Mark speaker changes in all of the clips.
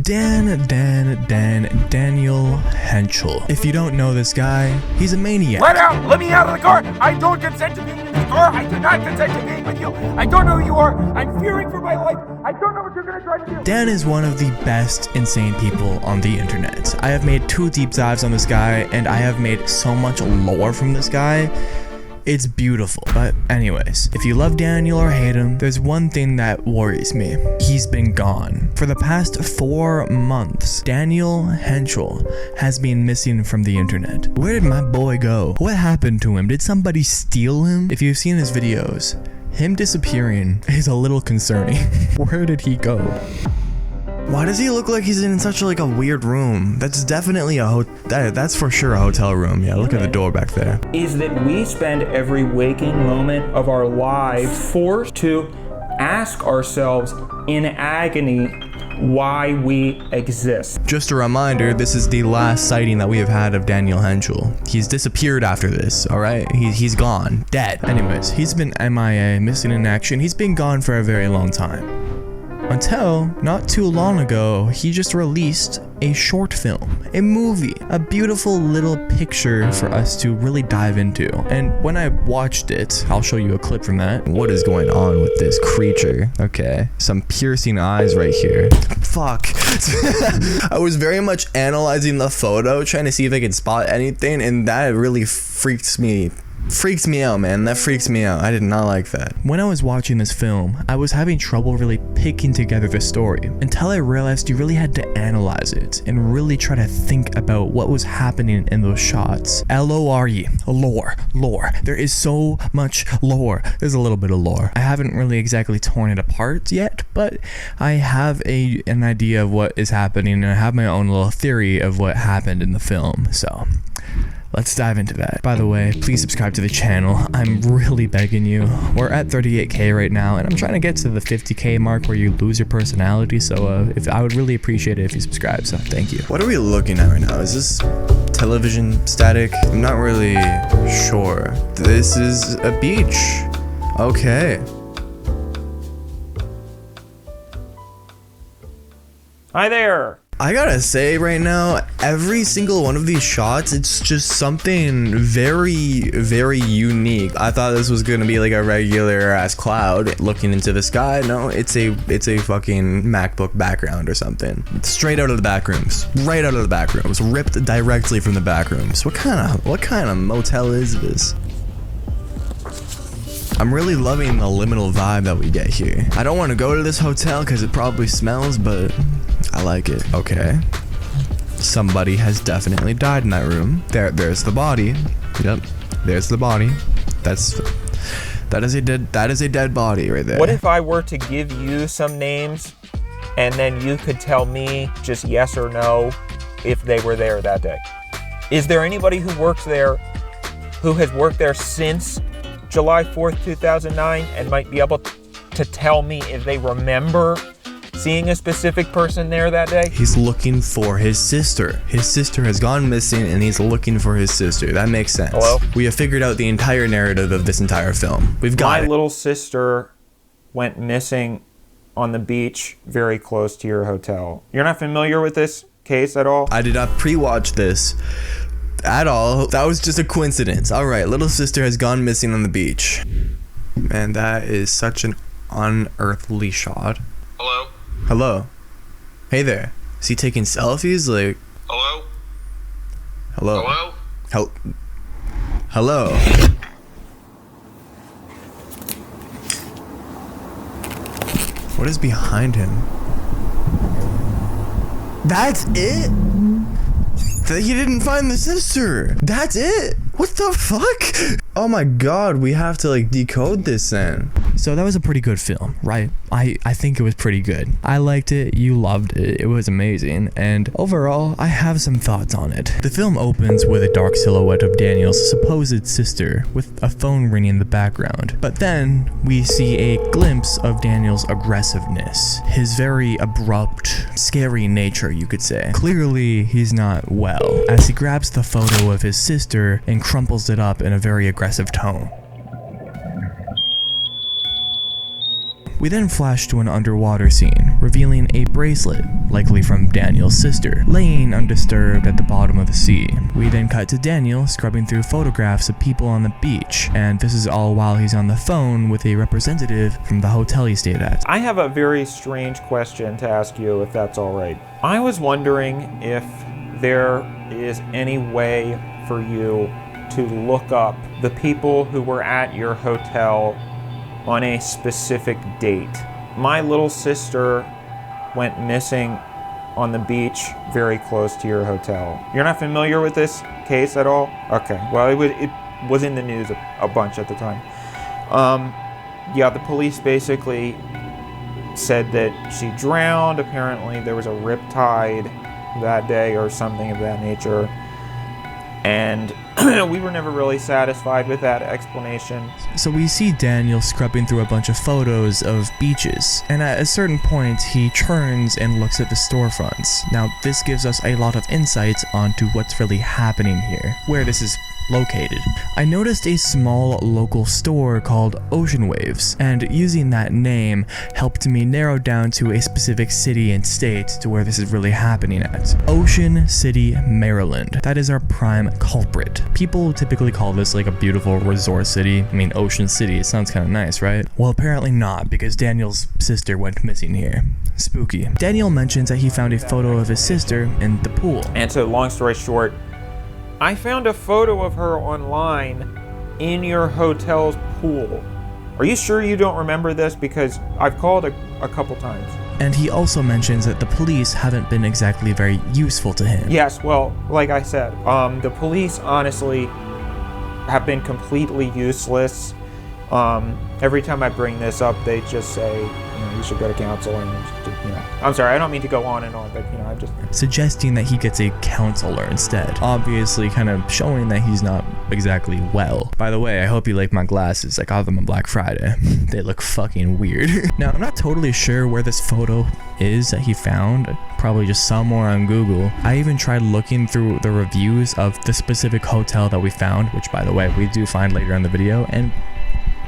Speaker 1: Daniel Hentschel. If you don't know this guy, he's a maniac.
Speaker 2: Let me out of the car! I don't consent to being in this car! I do not consent to being with you! I don't know who you are! I'm fearing for my life! I don't know what you're gonna try to do!
Speaker 1: Dan is one of the best insane people on the internet. I have made 2 deep dives on this guy, and I have made so much lore from this guy. It's beautiful. But anyways, if you love Daniel or hate him, there's one thing that worries me. He's been gone. For the past 4 months, Daniel Hentschel has been missing from the internet. Where did my boy go? What happened to him? Did somebody steal him? If you've seen his videos, him disappearing is a little concerning. Where did he go? Why does he look like he's in such like a weird room? That's definitely a that's for sure a hotel room. Yeah, look at the door back there.
Speaker 3: Is that we spend every waking moment of our lives forced to ask ourselves in agony why we exist.
Speaker 1: Just a reminder, this is the last sighting that we have had of Daniel Hentschel. He's disappeared after this, alright? He's gone. Dead. Anyways, he's been MIA, missing in action. He's been gone for a very long time. Until, not too long ago, he just released a short film, a movie, a beautiful little picture for us to really dive into. And when I watched it, I'll show you a clip from that. What is going on with this creature? Okay, some piercing eyes right here. Fuck. I was very much analyzing the photo, trying to see if I could spot anything, and that really freaks me out, man. That freaks me out. I did not like that. When I was watching this film, I was having trouble really picking together the story until I realized you really had to analyze it and really try to think about what was happening in those shots. L-O-R-E. Lore. There is so much lore. There's a little bit of lore. I haven't really exactly torn it apart yet, but I have an idea of what is happening, and I have my own little theory of what happened in the film. So let's dive into that. By the way, please subscribe to the channel. I'm really begging you. We're at 38K right now, and I'm trying to get to the 50K mark where you lose your personality. So if I would really appreciate it if you subscribe. So thank you. What are we looking at right now? Is this television static? I'm not really sure. This is a beach. Okay.
Speaker 3: Hi there.
Speaker 1: I gotta say right now, every single one of these shots, it's just something very, very unique. I thought this was gonna be like a regular ass cloud looking into the sky. No, it's a fucking MacBook background or something. It's straight out of the back rooms. Right out of the back rooms. Ripped directly from the back rooms. What kind of motel is this? I'm really loving the liminal vibe that we get here. I don't want to go to this hotel because it probably smells, but I like it. Okay. Somebody has definitely died in that room. There's the body. Yep. There's the body. That is a dead body right there.
Speaker 3: What if I were to give you some names and then you could tell me just yes or no if they were there that day? Is there anybody who works there who has worked there since July 4th, 2009 and might be able to tell me if they remember seeing a specific person there that day?
Speaker 1: He's looking for his sister. His sister has gone missing and he's looking for his sister. That makes sense.
Speaker 3: Hello?
Speaker 1: We have figured out the entire narrative of this entire film. We've got
Speaker 3: My little sister went missing on the beach very close to your hotel. You're not familiar with this case at all?
Speaker 1: I did not pre-watch this at all. That was just a coincidence. All right, little sister has gone missing on the beach. Man, that is such an unearthly shot.
Speaker 2: Hello?
Speaker 1: Hello. Hey there. Is he taking selfies? Like,
Speaker 2: Hello?
Speaker 1: hello.
Speaker 2: Hello?
Speaker 1: Hello. What is behind him? That's it? He didn't find the sister. That's it? What the fuck? Oh my god, we have to like decode this then. So that was a pretty good film, right? I think it was pretty good. I liked it, you loved it, it was amazing, and overall, I have some thoughts on it. The film opens with a dark silhouette of Daniel's supposed sister with a phone ringing in the background. But then, we see a glimpse of Daniel's aggressiveness, his very abrupt, scary nature, you could say. Clearly, he's not well, as he grabs the photo of his sister and crumples it up in a very aggressive tone. We then flash to an underwater scene, revealing a bracelet, likely from Daniel's sister, laying undisturbed at the bottom of the sea. We then cut to Daniel scrubbing through photographs of people on the beach, and this is all while he's on the phone with a representative from the hotel he stayed at.
Speaker 3: I have a very strange question to ask you, if that's all right. I was wondering if there is any way for you to look up the people who were at your hotel on a specific date. My little sister went missing on the beach very close to your hotel. You're not familiar with this case at all? Okay, well it was in the news a bunch at the time. Yeah, the police basically said that she drowned. Apparently there was a riptide that day or something of that nature. And we were never really satisfied with that explanation.
Speaker 1: So we see Daniel scrubbing through a bunch of photos of beaches, and at a certain point he turns and looks at the storefronts. Now this gives us a lot of insights onto what's really happening here, where this is located. I noticed a small local store called Ocean Waves, and using that name helped me narrow down to a specific city and state to where this is really happening at. Ocean City, Maryland. That is our prime culprit. People typically call this like a beautiful resort city. I mean, Ocean City, it sounds kind of nice, right? Well, apparently not, because Daniel's sister went missing here. Spooky. Daniel mentions that he found a photo of his sister in the pool.
Speaker 3: And so, long story short, I found a photo of her online in your hotel's pool. Are you sure you don't remember this? Because I've called a couple times.
Speaker 1: And he also mentions that the police haven't been exactly very useful to him.
Speaker 3: Yes, well, like I said, the police honestly have been completely useless. Every time I bring this up, they just say, you should go to counseling. I'm sorry, I don't mean to go on and on, but I'm just
Speaker 1: suggesting that he gets a counselor instead. Obviously, kind of showing that he's not exactly well. By the way, I hope you like my glasses. I got them on Black Friday. They look fucking weird. Now, I'm not totally sure where this photo is that he found. Probably just somewhere on Google. I even tried looking through the reviews of the specific hotel that we found, which, by the way, we do find later in the video, and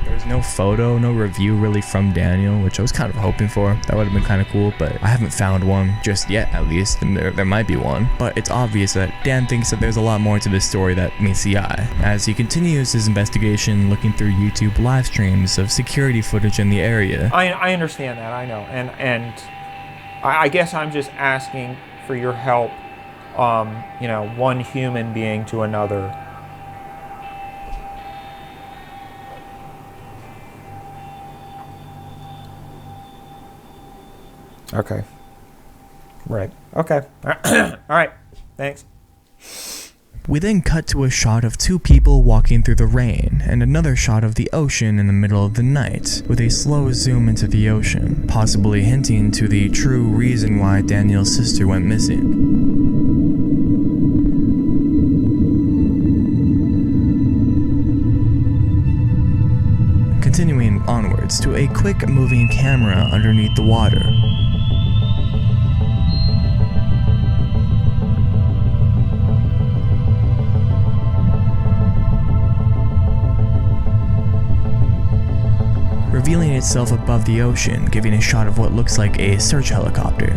Speaker 1: there's no photo, no review really from Daniel, which I was kind of hoping for. That would have been kind of cool, but I haven't found one just yet, at least, and there might be one. But it's obvious that Dan thinks that there's a lot more to this story that meets the eye, as he continues his investigation looking through YouTube live streams of security footage in the area.
Speaker 3: I understand that, I know, and I guess I'm just asking for your help, one human being to another. Okay. Right. Okay. All right. Thanks.
Speaker 1: We then cut to a shot of two people walking through the rain, and another shot of the ocean in the middle of the night, with a slow zoom into the ocean, possibly hinting to the true reason why Daniel's sister went missing. Continuing onwards to a quick moving camera underneath the water. Revealing itself above the ocean, giving a shot of what looks like a search helicopter.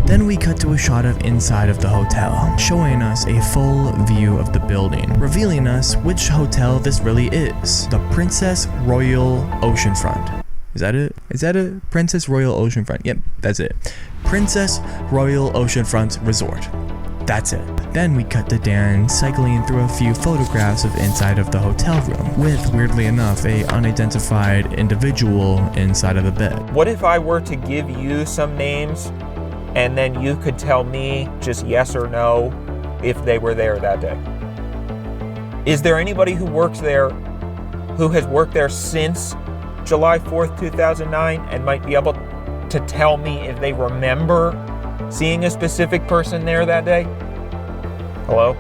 Speaker 1: Then we cut to a shot of inside of the hotel, showing us a full view of the building, revealing us which hotel this really is. The Princess Royal Oceanfront. Is that it? Is that it? Princess Royal Oceanfront. Yep, that's it. Princess Royal Oceanfront Resort. That's it. Then we cut to Dan cycling through a few photographs of inside of the hotel room, with, weirdly enough, a unidentified individual inside of the bed.
Speaker 3: What if I were to give you some names, and then you could tell me just yes or no if they were there that day? Is there anybody who works there, who has worked there since July 4th, 2009, and might be able to tell me if they remember seeing a specific person there that day? Hello?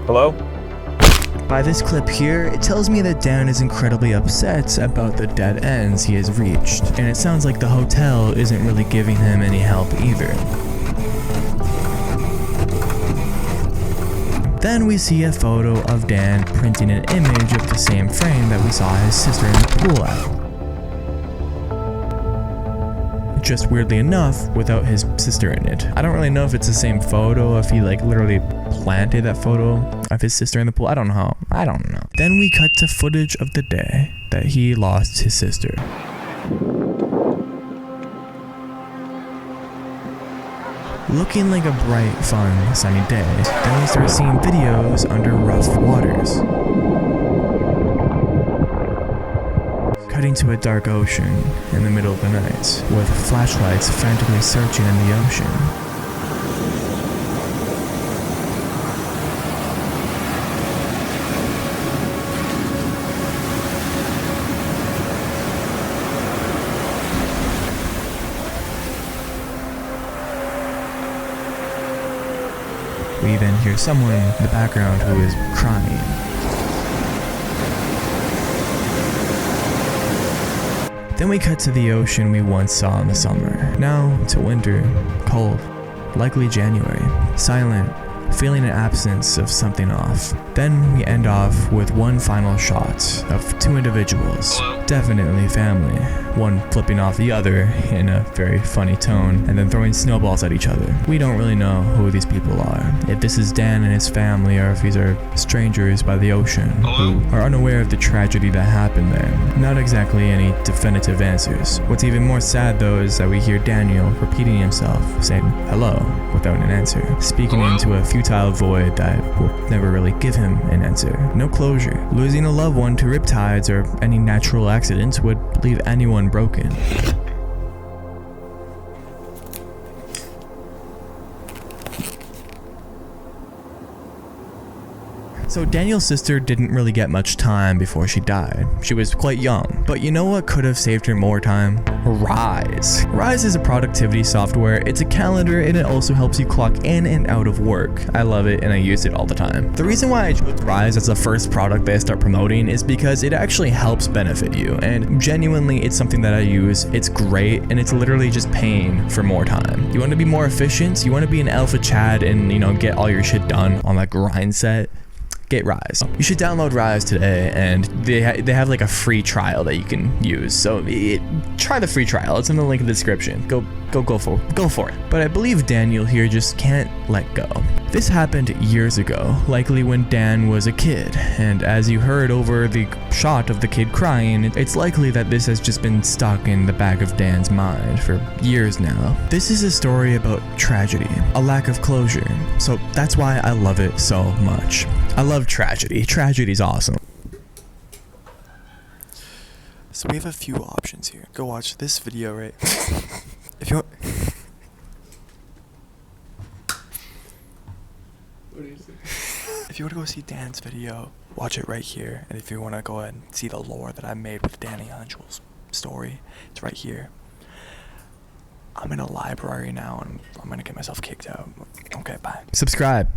Speaker 3: Hello?
Speaker 1: By this clip here, it tells me that Dan is incredibly upset about the dead ends he has reached, and it sounds like the hotel isn't really giving him any help either. Then we see a photo of Dan printing an image of the same frame that we saw his sister in the pool at. Just weirdly enough, without his sister in it. I don't really know if it's the same photo, if he like literally planted that photo of his sister in the pool. I don't know. Then we cut to footage of the day that he lost his sister. Looking like a bright, fun, sunny day, then we start seeing videos under rough waters. Cutting to a dark ocean in the middle of the night, with flashlights frantically searching in the ocean. We then hear someone in the background who is crying. Then we cut to the ocean we once saw in the summer. Now to winter, cold, likely January, silent, feeling an absence of something off. Then we end off with one final shot of two individuals, definitely family, one flipping off the other in a very funny tone and then throwing snowballs at each other. We don't really know who these people are, if this is Dan and his family or if these are strangers by the ocean who are unaware of the tragedy that happened there. Not exactly any definitive answers. What's even more sad though is that we hear Daniel repeating himself, saying hello without an answer, speaking into a futile void that will never really give him an answer. No closure. Losing a loved one to riptides or any natural accidents would leave anyone broken. So Daniel's sister didn't really get much time before she died. She was quite young. But you know what could have saved her more time? Rise. Rise is a productivity software. It's a calendar and it also helps you clock in and out of work. I love it and I use it all the time. The reason why I chose Rise as the first product that I start promoting is because it actually helps benefit you. And genuinely, it's something that I use. It's great and it's literally just paying for more time. You want to be more efficient? You want to be an alpha Chad and, get all your shit done on that grind set? Get Rise. You should download Rise today, and they have like a free trial that you can use. So try the free trial. It's in the link in the description. Go for it. But I believe Daniel here just can't let go. This happened years ago, likely when Dan was a kid, and as you heard over the shot of the kid crying, it's likely that this has just been stuck in the back of Dan's mind for years now. This is a story about tragedy, a lack of closure, so that's why I love it so much. I love tragedy. Tragedy's awesome. So we have a few options here. Go watch this video right if you want. If you want to go see Dan's video, watch it right here. And if you want to go ahead and see the lore that I made with Danny Hentschel's story, it's right here. I'm in a library now and I'm gonna get myself kicked out. Okay, bye. Subscribe.